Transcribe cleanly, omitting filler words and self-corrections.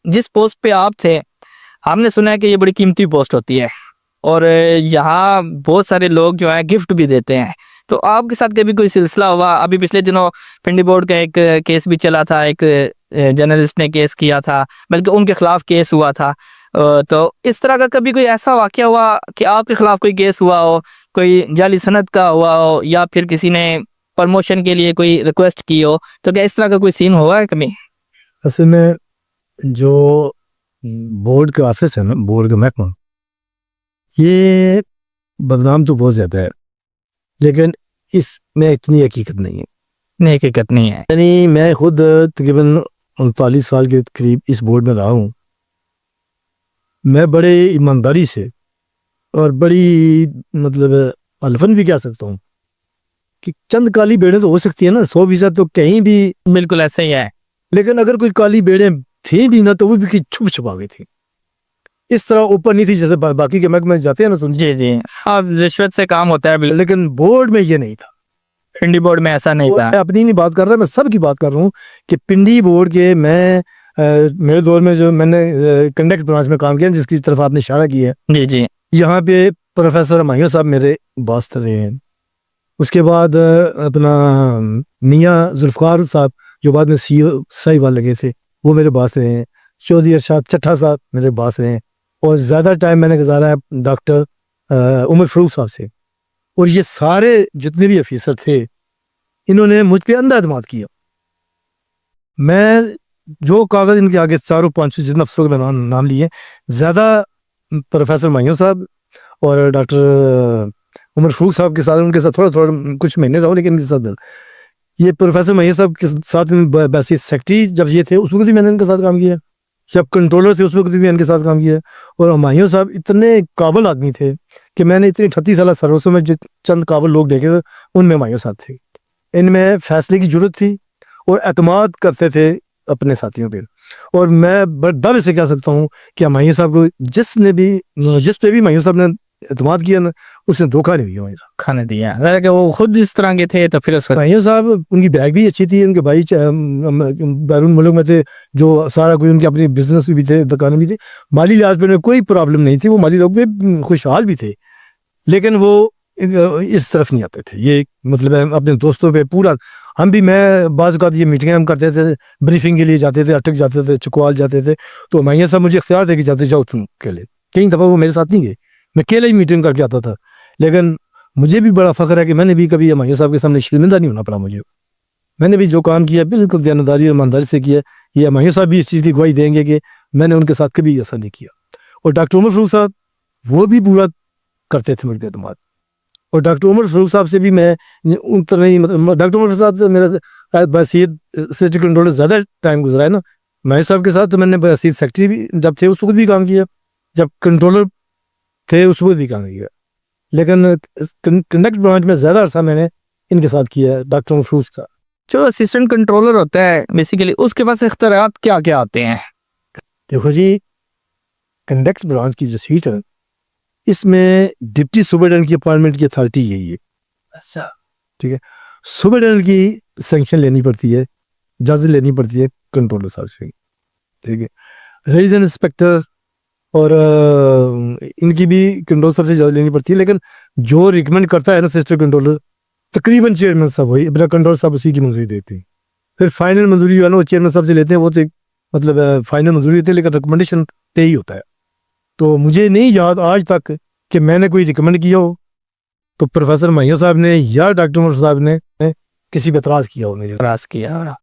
جس پوسٹ پہ آپ تھے ہم نے سنا ہے کہ یہ بڑی قیمتی پوسٹ ہوتی ہے اور یہاں بہت سارے لوگ جو ہیں گفٹ بھی دیتے ہیں، تو آپ کے ساتھ کبھی کوئی سلسلہ ہوا؟ ابھی پچھلے دنوں پنڈی بورڈ کا ایک کیس بھی چلا تھا، ایک جرنلسٹ نے کیس کیا تھا، بلکہ ان کے خلاف کیس ہوا تھا، تو اس طرح کا کبھی کوئی ایسا واقعہ ہوا کہ آپ کے خلاف کوئی کیس ہوا ہو، کوئی جعلی سند کا ہوا ہو، یا پھر کسی نے پرموشن کے لیے کوئی ریکویسٹ کی ہو، تو کیا اس طرح کا کوئی سین ہوا ہے کبھی؟ اصل میں جو بورڈ کا آفس ہے نا، بورڈ کا محکمہ، یہ بدنام تو بہت زیادہ ہے، لیکن اس میں اتنی حقیقت نہیں ہے. نہیں، حقیقت نہیں ہے. یعنی میں خود تقریباً 39 سال کے قریب اس بورڈ میں رہا ہوں. میں بڑے ایمانداری سے اور بڑی مطلب الفن بھی کہہ سکتا ہوں کہ چند کالی بیڑیں تو ہو سکتی ہیں نا، 100% تو کہیں بھی بالکل ایسا ہی ہے، لیکن اگر کوئی کالی بیڑیں تھیں بھی نہ تو وہ بھی چھپ چھپا گئی تھی. اس طرح اوپر نہیں تھی جیسے باقی کے محکمے جاتے ہیں نا سن. جی اب رشوت سے کام ہوتا ہے، لیکن بورڈ میں یہ نہیں تھا. پنڈی بورڈ میں ایسا نہیں تھا. میں اپنی نہیں بات کر رہا، میں سب کی بات کر رہا ہوں کہ پنڈی بورڈ کے میرے دور میں جو میں نے کنڈکٹ برانچ میں کام کیا جس کی طرف آپ نے اشارہ کیا ہے، جی یہاں پہ پروفیسر ہمایوں صاحب میرے باس رہے ہیں. اس کے بعد اپنا میاں ذوالفقار صاحب جو بعد میں سی او صاحب لگے تھے وہ میرے باس رہے ہیں. چودھری ارشاد چٹھا صاحب میرے باس رہے ہیں، اور زیادہ ٹائم میں نے گزارا ہے ڈاکٹر عمر فاروق صاحب سے. اور یہ سارے جتنے بھی افیسر تھے انہوں نے مجھ پہ اندھا اعتماد کیا. میں جو کاغذ ان کے آگے 400-500 جتنے افسروں کے نام لیے، زیادہ پروفیسر ہمایوں صاحب اور ڈاکٹر عمر فاروق صاحب کے ساتھ، ان کے ساتھ تھوڑا کچھ مہینے رہو، لیکن ان کے ساتھ یہ پروفیسر ہمایوں صاحب کے ساتھ بیسک سیکرٹری جب یہ تھے اس وقت بھی میں نے ان کے ساتھ کام کیا، جب کنٹرولر تھے اس وقت بھی ان کے ساتھ کام کیا. اور ہمایوں صاحب اتنے قابل آدمی تھے کہ میں نے اتنی 38 سالہ سروسوں میں چند قابل لوگ دیکھے تھے، ان میں ہمایوں صاحب تھے. ان میں فیصلے کی ضرورت تھی اور اعتماد کرتے تھے اپنے ساتھیوں پہ. اور میں بڑے دعوے سے کہہ سکتا ہوں کہ ہمایوں صاحب کو جس پہ بھی ہمایوں صاحب نے اعتماد کیا نا، اس نے دھوکہ نہیں دیا ہمایوں صاحب، کھانے دیا. اگر کہ وہ خود اس طرح کے تھے تو پھر اس وقت ہمایوں صاحب ان کی بیگ بھی اچھی تھی، ان کے بھائی بیرون ملک میں تھے، جو سارا کوئی ان کے اپنی بزنس بھی تھے، دکانیں بھی تھے، مالی لحاظ پہ کوئی پرابلم نہیں تھی، وہ مالی لوگ بھی خوشحال بھی تھے، لیکن وہ اس طرف نہیں آتے تھے. یہ مطلب اپنے دوستوں پہ پورا ہم بھی، میں بعض اوقات یہ میٹنگیں ہم کرتے تھے، بریفنگ کے لیے جاتے تھے، اٹک جاتے تھے، چکوال جاتے تھے، تو ہمایوں صاحب مجھے اختیار دے کے جاتے جاؤ تم اکیلے. کئی دفعہ وہ میرے ساتھ نہیں گئے، میں اکیلے ہی میٹنگ کر کے آتا تھا. لیکن مجھے بھی بڑا فخر ہے کہ میں نے بھی کبھی ہمایوں صاحب کے سامنے شرمندہ نہیں ہونا پڑا مجھے. میں نے بھی جو کام کیا بالکل دیانتداری اور ایمانداری سے کیا. یہ ہمایوں صاحب بھی اس چیز کی گواہی دیں گے کہ میں نے ان کے ساتھ کبھی ایسا نہیں کیا. اور ڈاکٹر عمر فاروق صاحب وہ بھی پورا کرتے تھے مجھ پہ اعتماد. اور ڈاکٹر عمر فاروق صاحب سے بھی میں ان طرح ہی ڈاکٹر عمر فاروق صاحب سے میرا بحثیت اسسٹنٹ کنٹرولر زیادہ ٹائم گزرا ہے نا. ہمایوں صاحب کے ساتھ تو میں نے بحثیت سیکرٹری بھی جب تھے اس وقت بھی کام کیا، جب کنٹرولر تھے اس وقت بھی کام کیا، لیکن کنڈکٹ برانچ میں زیادہ عرصہ میں نے ان کے ساتھ کیا ہے ڈاکٹر عمر فاروق کا. جو اسسٹنٹ کنٹرولر ہوتا ہے بیسیکلی اس کے پاس اختیارات کیا کیا آتے ہیں؟ دیکھو جی، کنڈکٹ برانچ کی جو سیٹ ہے اس میں ڈپٹی سپرنٹینڈنٹ کی اپائنٹمنٹ کی اتھارٹی یہی ہے. اچھا، ٹھیک ہے. سپرنٹینڈنٹ کی سینکشن لینی پڑتی ہے، اجازت لینی پڑتی ہے کنٹرولر صاحب سے. ٹھیک ہے. ریجنل انسپیکٹر اور ان کی بھی کنٹرول صاحب سے اجازت لینی پڑتی ہے، لیکن جو ریکمینڈ کرتا ہے نا اسسٹنٹ کنٹرولر، تقریباً چیئرمین صاحب وہی اپنا کنٹرول صاحب اسی کی منظوری دیتے ہیں. پھر فائنل منظوری جو ہے نا وہ چیئرمین صاحب سے لیتے ہیں، وہ تو مطلب فائنل منظوری دیتے ہیں، لیکن ریکمنڈیشن پہ ہی ہوتا ہے. تو مجھے نہیں یاد آج تک کہ میں نے کوئی ریکمینڈ کیا ہو تو پروفیسر ہمایوں صاحب نے یا ڈاکٹر عمر صاحب نے کسی پہ اعتراض کیا ہو، میرے اعتراض کیا.